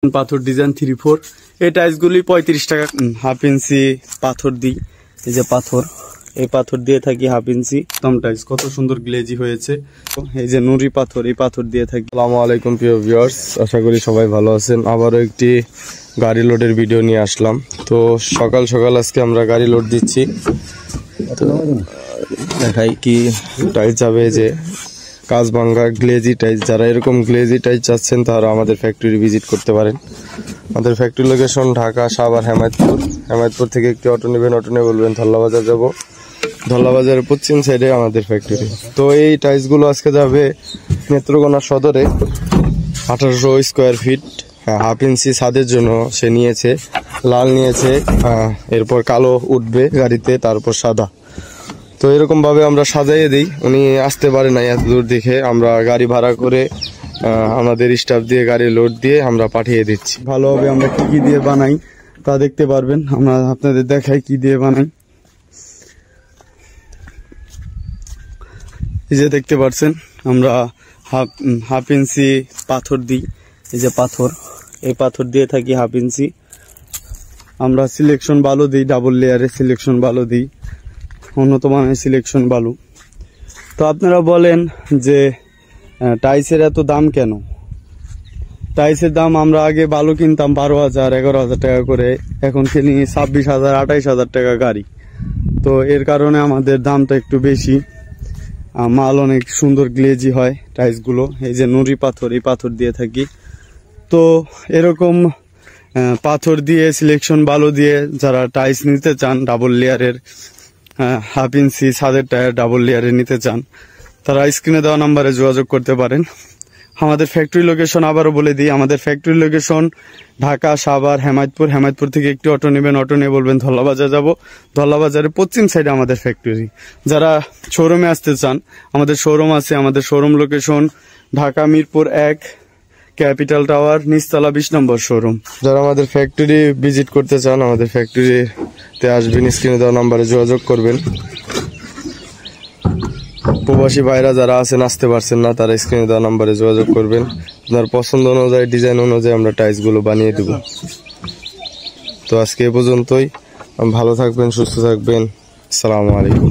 পাথর ডিজাইন 3-4 এই টাইলসগুলি 35 টাকা হাফ ইঞ্চি পাথর দিই। এই যে পাথর, এই পাথর দিয়ে থাকি হাফ ইঞ্চি একদম টাইলস কত সুন্দর গ্লেজি হয়েছে। এই যে নুরি পাথর, এই পাথর দিয়ে থাকি। আসসালামু আলাইকুম প্রিয় ভিউয়ার্স, আশা করি সবাই ভালো আছেন। আবারও একটি গাড়ি লোডের ভিডিও নিয়ে আসলাম। তো সকাল সকাল আজকে আমরা গাড়ি লোড দিচ্ছি। দেখাই কি টাইলস যাবে, যে কাজ ভাঙ্গা গ্লেজি টাইলস। যারা এরকম গ্লেজি টাইলস চাচ্ছেন তারা আমাদের ফ্যাক্টরি ভিজিট করতে পারেন। আমাদের ফ্যাক্টরি লোকেশন ঢাকা, সাভার, হেমায়তপুর। হেমায়তপুর থেকে একটি অটো নেবেন, অটো নিয়ে বলবেন ধল্লাবাজার যাব। ধল্লাবাজারের পশ্চিম সাইডে আমাদের ফ্যাক্টরি। তো এই টাইলসগুলো আজকে যাবে নেত্রকোনা সদরে 1800 স্কোয়ার ফিট, হাফ ইঞ্চি ছাদের জন্য সে নিয়েছে। লাল নিয়েছে, এরপর কালো উঠবে গাড়িতে, তারপর সাদা। তো এরকম ভাবে আমরা সাজাইয়ে দিই। উনি আসতে পারে না এত দূর দেখে, আমরা গাড়ি ভাড়া করে আমাদের স্টাফ দিয়ে গাড়ি লোড দিয়ে আমরা পাঠিয়ে দিচ্ছি। ভালোভাবে আমরা কি দিয়ে বানাই তা দেখতে পারবেন। আমরা আপনাদের দেখাই কি দিয়ে বানাই। এই যে দেখতে পাচ্ছেন আমরা হাফ ইঞ্চি পাথর দিই। এই যে পাথর, এই পাথর দিয়ে থাকি হাফ ইঞ্চি। আমরা সিলেকশন বালু দিই, ডাবল লেয়ারের সিলেকশন বালু দিই, উন্নত মানের সিলেকশন বালু। তো আপনারা বলেন যে টাইলসের এত দাম কেন? টাইলসের দাম আমরা আগে বালু কিনতাম 12,000 11,000 টাকা করে, এখন কিনি 26,000 28,000 টাকা গাড়ি। তো এর কারণে আমাদের দামটা একটু বেশি। মাল অনেক সুন্দর গ্লেজি হয় টাইলসগুলো। এই যে নুরি পাথর, এই পাথর দিয়ে থাকি। তো এরকম পাথর দিয়ে সিলেকশন বালু দিয়ে যারা টাইলস নিতে চান, ডাবল লেয়ারের হাফ ইঞ্চি ছাদের টায়ার ডাবল লেয়ারে নিতে চান, তারা স্ক্রিনে দেওয়া নাম্বারে যোগাযোগ করতে পারেন। আমাদের ফ্যাক্টরি লোকেশন আবারও বলে দিই, আমাদের ফ্যাক্টরি লোকেশন ঢাকা, সাভার, হেমায়তপুর। হেমায়তপুর থেকে একটি অটো নেবেন, অটো নিয়ে বলবেন ধল্লাবাজার যাব। ধল্লাবাজারের পশ্চিম সাইডে আমাদের ফ্যাক্টরি। যারা শোরুমে আসতে চান, আমাদের শোরুম আছে। আমাদের showroom location Dhaka Mirpur 1, capital tower, নিচতলা 20 নম্বর শোরুম। যারা আমাদের ফ্যাক্টরি ভিজিট করতে চান, আমাদের ফ্যাক্টরিতে আসবেন, স্ক্রিনে দেওয়া নাম্বারে যোগাযোগ করবেন। প্রবাসী ভাইরা যারা আছেন, আসতে পারছেন না, তারা স্ক্রিনে দেওয়া নাম্বারে যোগাযোগ করবেন। আপনার পছন্দ অনুযায়ী, ডিজাইন অনুযায়ী আমরা টাইলসগুলো বানিয়ে দেব। তো আজকে এ পর্যন্তই। ভালো থাকবেন, সুস্থ থাকবেন। আসসালামু আলাইকুম।